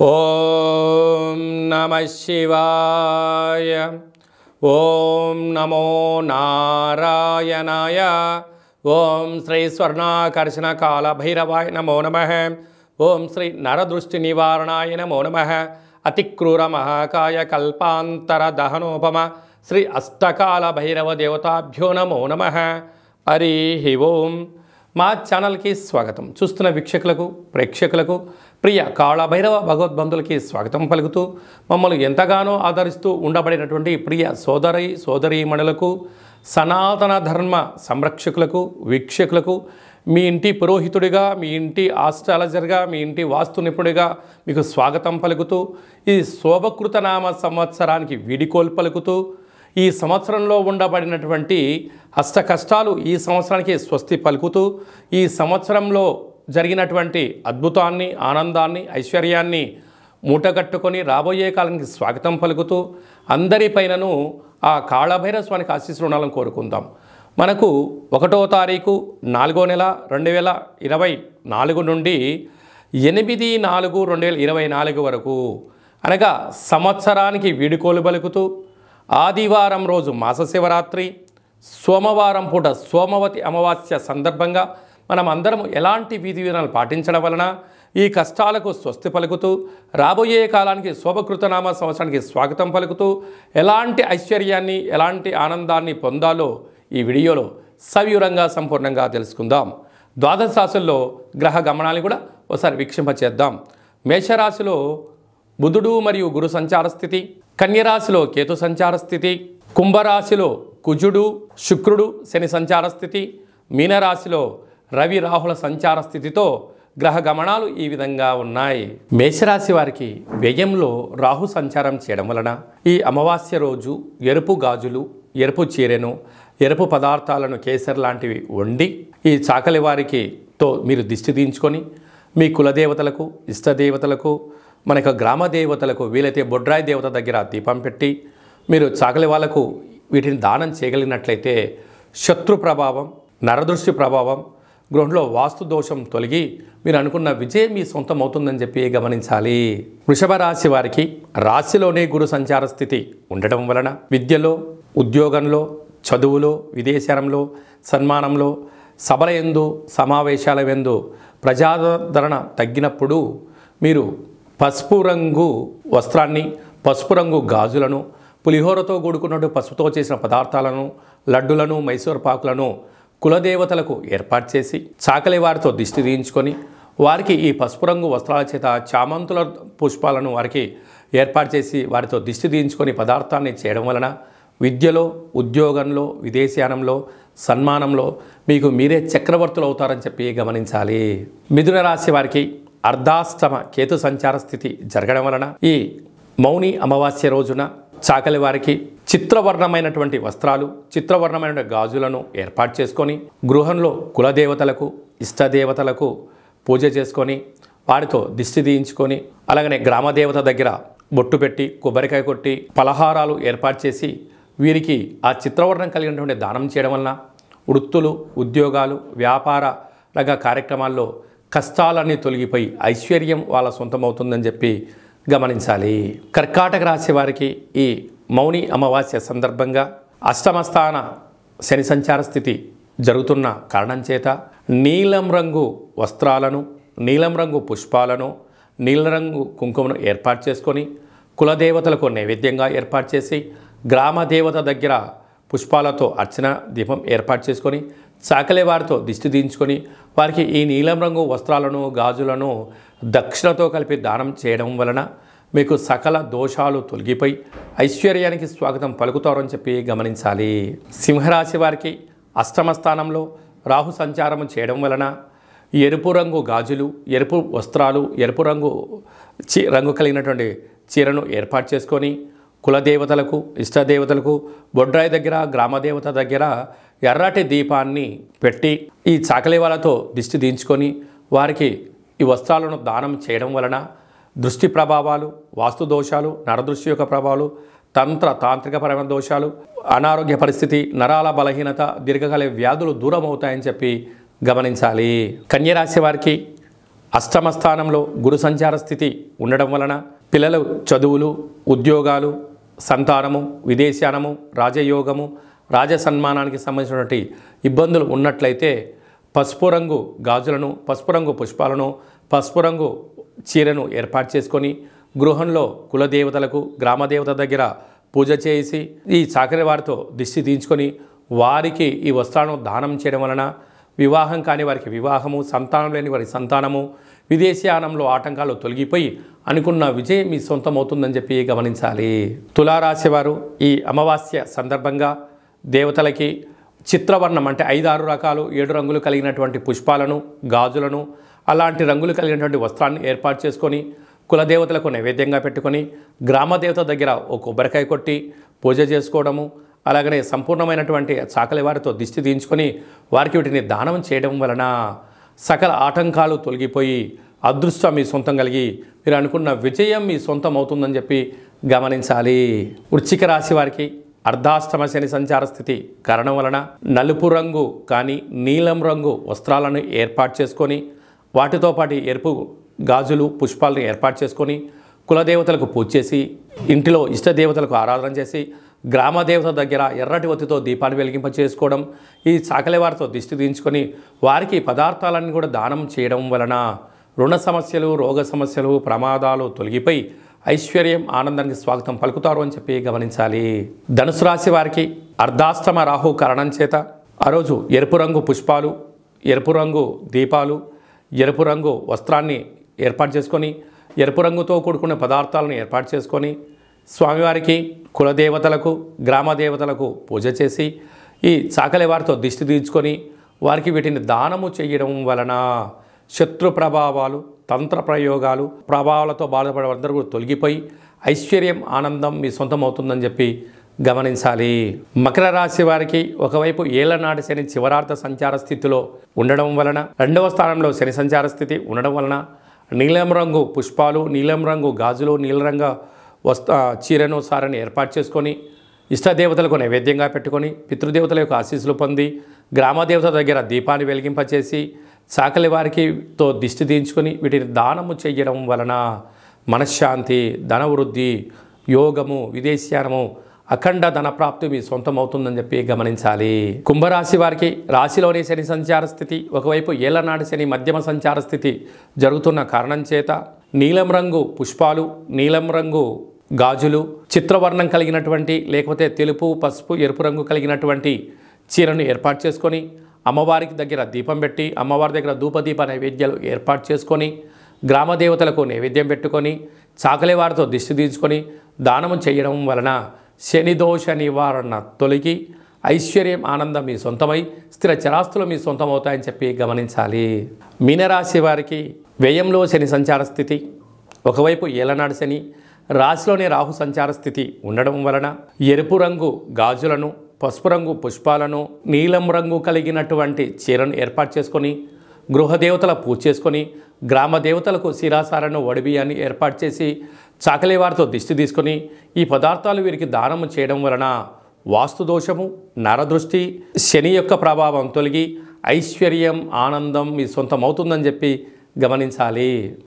ఓం నమః శివాయ. ఓం నమో నారాయణాయ. ఓం శ్రీ స్వర్ణాకర్షణ కాల భైరవాయ నమో నమః. ఓం శ్రీ నరదృష్టి నివారణాయ నమో నమః. అతిక్రూర మహాకాయ కల్పాంతర దహనోపమ శ్రీ అష్టకాల భైరవ దేవతాభ్యో నమో నమః. హరి ఓం. మా ఛానల్కి స్వాగతం. చూస్తున్న వీక్షకులకు ప్రేక్షకులకు ప్రియ కాళభైరవ భగవద్బంధులకి స్వాగతం పలుకుతూ మమ్మల్ని ఎంతగానో ఆదరిస్తూ ఉండబడినటువంటి ప్రియ సోదరీమణులకు సనాతన ధర్మ సంరక్షకులకు వీక్షకులకు మీ ఇంటి పురోహితుడిగా, మీ ఇంటి ఆస్ట్రాలజర్గా, మీ ఇంటి వాస్తు నిపుణుడిగా మీకు స్వాగతం పలుకుతూ ఈ శోభకృతనామ సంవత్సరానికి వీడికోలు పలుకుతూ ఈ సంవత్సరంలో ఉండబడినటువంటి అష్ట కష్టాలు ఈ సంవత్సరానికి స్వస్తి పలుకుతూ ఈ సంవత్సరంలో జరిగినటువంటి అద్భుతాన్ని, ఆనందాన్ని, ఐశ్వర్యాన్ని మూటగట్టుకొని రాబోయే కాలానికి స్వాగతం పలుకుతూ అందరిపైనను ఆ కాళభైరవ స్వామికి ఆశీస్సులు ఉండాలని కోరుకుందాం. మనకు 1వ తారీఖు 4వ నెల 2024 నుండి 8/4/2024 వరకు అనగా సంవత్సరానికి వీడుకోలు పలుకుతూ ఆదివారం రోజు మాస శివరాత్రి, సోమవారం పూట సోమవతి అమావాస్య సందర్భంగా మనం అందరం ఎలాంటి విధి విధానాలు పాటించడం వలన ఈ కష్టాలకు స్వస్తి పలుకుతూ రాబోయే కాలానికి శోభకృతనామ సంవత్సరానికి స్వాగతం పలుకుతూ ఎలాంటి ఐశ్వర్యాన్ని, ఎలాంటి ఆనందాన్ని పొందాలో ఈ వీడియోలో సవివరంగా సంపూర్ణంగా తెలుసుకుందాం. ద్వాదశ రాశుల్లో గ్రహ గమనాన్ని కూడా ఒకసారి వీక్షింపచేద్దాం. మేషరాశిలో బుధుడు మరియు గురు సంచార స్థితి, కన్యరాశిలో కేతు సంచార స్థితి, కుంభరాశిలో కుజుడు శుక్రుడు శని సంచార స్థితి, మీనరాశిలో రవి రాహుల సంచార స్థితితో గ్రహ గమనాలు ఈ విధంగా ఉన్నాయి. మేషరాశి వారికి వ్యయంలో రాహు సంచారం చేయడం వలన ఈ అమావాస్య రోజు ఎరుపు గాజులు, ఎరుపు చీరెను, ఎరుపు పదార్థాలను కేసరి లాంటివి వండి ఈ చాకలి వారికి మీరు దిష్టి తీయించుకొని మీ కులదేవతలకు, ఇష్టదేవతలకు, మనకు గ్రామ దేవతలకు వీలైతే బొడ్రాయి దేవత దగ్గర దీపం పెట్టి మీరు చాకలి వాళ్ళకు వీటిని దానం చేయగలిగినట్లయితే శత్రు ప్రభావం, నరదృష్టి ప్రభావం, గృహంలో వాస్తు దోషం తొలగి మీరు అనుకున్న విజయం మీ సొంతం అవుతుందని చెప్పి గమనించాలి. వృషభ రాశి వారికి రాశిలోనే గురు సంచార స్థితి ఉండడం వలన విద్యలో, ఉద్యోగంలో, చదువులో, విదేశాలలో, సన్మానంలో, సభల యందు, సమావేశాల యందు ప్రజాదరణ తగ్గినప్పుడు మీరు పసుపు రంగు వస్త్రాన్ని, పసుపు రంగు గాజులను, పులిహోరతో కూడుకున్నట్టు పసుపుతో చేసిన పదార్థాలను, లడ్డులను, మైసూర్ పాకులను కులదేవతలకు ఏర్పాటు చేసి చాకలి వారితో దిష్టి తీయించుకొని వారికి ఈ పసుపు రంగు వస్త్రాల చేత చామంతుల పుష్పాలను వారికి ఏర్పాటు చేసి వారితో దిష్టి తీయించుకొని పదార్థాన్ని చేయడం వలన విద్యలో, ఉద్యోగంలో, విదేశయానంలో, సన్మానంలో మీకు మీరే చక్రవర్తులు అవుతారని చెప్పి గమనించాలి. మిథున రాశి వారికి అర్ధాష్టమ కేతు సంచార స్థితి జరగడం వలన ఈ మౌని అమావాస్య రోజున చాకలి వారికి చిత్రవర్ణమైనటువంటి వస్త్రాలు, చిత్రవర్ణమైన గాజులను ఏర్పాటు చేసుకొని గృహంలో కులదేవతలకు, ఇష్టదేవతలకు పూజ చేసుకొని వారితో దిష్టి తీయించుకొని అలాగనే గ్రామదేవత దగ్గర బొట్టు పెట్టి కొబ్బరికాయ కొట్టి పలహారాలు ఏర్పాటు చేసి వీరికి ఆ చిత్రవర్ణం కలిగినటువంటి దానం చేయడం వలన వృత్తులు, ఉద్యోగాలు, వ్యాపార రంగ కార్యక్రమాల్లో కష్టాలన్నీ తొలగిపోయి ఐశ్వర్యం వాళ్ళ సొంతమవుతుందని చెప్పి గమనించాలి. కర్కాటక రాశి వారికి ఈ మౌని అమావాస్య సందర్భంగా అష్టమస్థాన శని సంచార స్థితి జరుగుతున్న కారణం చేత నీలం రంగు వస్త్రాలను, నీలం రంగు పుష్పాలను, నీలం రంగు కుంకుమను ఏర్పాటు చేసుకొని కులదేవతలకు నైవేద్యంగా ఏర్పాటు చేసి గ్రామ దేవత దగ్గర పుష్పాలతో అర్చన దీపం ఏర్పాటు చేసుకొని చాకలి వారితో దిష్టి దించుకొని వారికి ఈ నీలం రంగు వస్త్రాలను, గాజులను దక్షిణతో కలిపి దానం చేయడం వలన మీకు సకల దోషాలు తొలగిపోయి ఐశ్వర్యానికి స్వాగతం పలుకుతారని చెప్పి గమనించాలి. సింహరాశి వారికి అష్టమ స్థానంలో రాహు సంచారం చేయడం వలన ఎరుపు రంగు గాజులు, ఎరుపు వస్త్రాలు, ఎరుపు రంగు కలిగినటువంటి చీరను ఏర్పాటు చేసుకొని కులదేవతలకు, ఇష్టదేవతలకు బొడ్రాయి దగ్గర, గ్రామదేవత దగ్గర ఎర్రటి దీపాన్ని పెట్టి ఈ చాకలి వాళ్ళతో దిష్టి దించుకొని వారికి ఈ వస్త్రాలను దానం చేయడం వలన దృష్టి ప్రభావాలు, వాస్తు దోషాలు, నరదృష్టి యొక్క ప్రభావాలు, తాంత్రికపరమైన దోషాలు, అనారోగ్య పరిస్థితి, నరాల బలహీనత, దీర్ఘకాల వ్యాధులు దూరం అవుతాయని చెప్పి గమనించాలి. కన్యరాశి వారికి అష్టమ స్థానంలో గురు సంచార స్థితి ఉండడం వలన పిల్లలు చదువులు, ఉద్యోగాలు, సంతానము, విదేశానము, రాజయోగము, రాజసన్మానానికి సంబంధించినటువంటి ఇబ్బందులు ఉన్నట్లయితే పసుపు రంగు గాజులను, పసుపు రంగు పుష్పాలను, పసుపు రంగు చీరను ఏర్పాటు చేసుకొని గృహంలో కులదేవతలకు, గ్రామదేవత దగ్గర పూజ చేసి ఈ చాకలి వారితో దిష్టి తీయించుకొని వారికి ఈ వస్త్రాలను దానం చేయడం వలన వివాహం కాని వారికి వివాహము, సంతానం లేని వారి సంతానము, విదేశీయానంలో ఆటంకాలు తొలగిపోయి అనుకున్న విజయం మీ సొంతమవుతుందని చెప్పి గమనించాలి. తులారాశి వారు ఈ అమావాస్య సందర్భంగా దేవతలకి చిత్రవర్ణం అంటే 5-6 రకాలు 7 రంగులు కలిగినటువంటి పుష్పాలను, గాజులను, అలాంటి రంగులు కలిగినటువంటి వస్త్రాన్ని ఏర్పాటు చేసుకొని కులదేవతలకు నైవేద్యంగా పెట్టుకొని గ్రామదేవత దగ్గర ఒక కొబ్బరికాయ కొట్టి పూజ చేసుకోవడము, అలాగనే సంపూర్ణమైనటువంటి చాకలి వారితో దిష్టి తీయించుకొని వారికి వీటిని దానం చేయడం వలన సకల ఆటంకాలు తొలగిపోయి అదృష్టం మీ సొంతం కలిగి మీరు అనుకున్న విజయం మీ సొంతం అవుతుందని చెప్పి గమనించాలి. వృశ్చిక రాశి వారికి అర్ధాష్టమ శని సంచార స్థితి కారణం వలన నలుపు రంగు కానీ నీలం రంగు వస్త్రాలను ఏర్పాటు చేసుకొని వాటితో పాటు ఎరుపు గాజులు, పుష్పాలను ఏర్పాటు చేసుకొని కులదేవతలకు పూజ చేసి ఇంటిలో ఇష్టదేవతలకు ఆరాధన చేసి గ్రామదేవత దగ్గర ఎర్రటి ఒత్తితో దీపాన్ని వెలిగింప చేసుకోవడం, ఈ చాకలి వారితో దిష్టి తీయించుకొని వారికి పదార్థాలన్నీ కూడా దానం చేయడం వలన రుణ సమస్యలు, రోగ సమస్యలు, ప్రమాదాలు తొలగిపోయి ఐశ్వర్యం, ఆనందానికి స్వాగతం పలుకుతారు అని చెప్పి గమనించాలి. ధనుసు రాశి వారికి అర్ధాష్టమ రాహు కారణం చేత ఆ రోజు ఎరుపు రంగు పుష్పాలు, ఎరుపు రంగు దీపాలు, ఎరుపు రంగు వస్త్రాన్ని ఏర్పాటు చేసుకొని ఎరుపు రంగుతో కూడుకున్న పదార్థాలను ఏర్పాటు చేసుకొని స్వామివారికి, కులదేవతలకు, గ్రామదేవతలకు పూజ చేసి ఈ చాకలి వారితో దిష్టి తీర్చుకొని వారికి వీటిని దానము చేయడం వలన శత్రు ప్రభావాలు, తంత్ర ప్రయోగాలు, ప్రభావాలతో బాధపడే అందరూ కూడా తొలగిపోయి ఐశ్వర్యం, ఆనందం మీ సొంతం అవుతుందని చెప్పి గమనించాలి. మకర రాశి వారికి ఒకవైపు ఏళ్లనాటి శని చివరార్థ సంచార స్థితిలో ఉండడం వలన 2వ స్థానంలో శని సంచార స్థితి ఉండడం వలన నీలం రంగు పుష్పాలు, నీలం రంగు గాజులు, నీలరంగ చీరను, సారని ఏర్పాటు చేసుకొని ఇష్టదేవతలకు నైవేద్యంగా పెట్టుకొని పితృదేవతల యొక్క ఆశీస్సులు పొంది గ్రామదేవత దగ్గర దీపాన్ని వెలిగింపచేసి చాకలి వారికితో దిష్టి తీయించుకొని వీటిని దానము చేయడం వలన మనశ్శాంతి, ధనవృద్ధి, యోగము, విదేశీయానము, అఖండ ధనప్రాప్తి మీ సొంతం అవుతుందని చెప్పి గమనించాలి. కుంభరాశి వారికి రాశిలోని శని సంచార స్థితి ఒకవైపు ఏళ్లనాటి శని మధ్యమ సంచార స్థితి జరుగుతున్న కారణం చేత నీలం రంగు పుష్పాలు, నీలం రంగు గాజులు, చిత్రవర్ణం కలిగినటువంటి లేకపోతే తెలుపు, పసుపు, ఎరుపు రంగు కలిగినటువంటి చీరను ఏర్పాటు చేసుకొని అమ్మవారికి దగ్గర దీపం పెట్టి అమ్మవారి దగ్గర ధూపదీప నైవేద్యాలు ఏర్పాటు చేసుకొని గ్రామదేవతలకు నైవేద్యం పెట్టుకొని చాకలి వారితో దిష్టి తీర్చుకొని దానము చేయడం వలన శని దోష నివారణ తొలగి ఐశ్వర్యం, ఆనందం మీ సొంతమై స్థిర చరాస్తులు మీ సొంతం అవుతాయని చెప్పి గమనించాలి. మీనరాశి వారికి వ్యయంలో శని సంచార స్థితి ఒకవైపు ఏలనాడు శని, రాశిలోని రాహు సంచార స్థితి ఉండడం వలన ఎరుపు రంగు గాజులను, పసుపు రంగు పుష్పాలను, నీలం రంగు కలిగినటువంటి చీరను ఏర్పాటు చేసుకొని గృహదేవతల పూజ చేసుకొని గ్రామదేవతలకు శిరాసారను, వడిబియ్యాన్ని ఏర్పాటు చేసి చాకలి వారితో దిష్టి తీసుకొని ఈ పదార్థాలు వీరికి దానము చేయడం వలన వాస్తు దోషము, నరదృష్టి, శని యొక్క ప్రభావం తొలగి ఐశ్వర్యం, ఆనందం మీ సొంతం అవుతుందని చెప్పి గమనించాలి.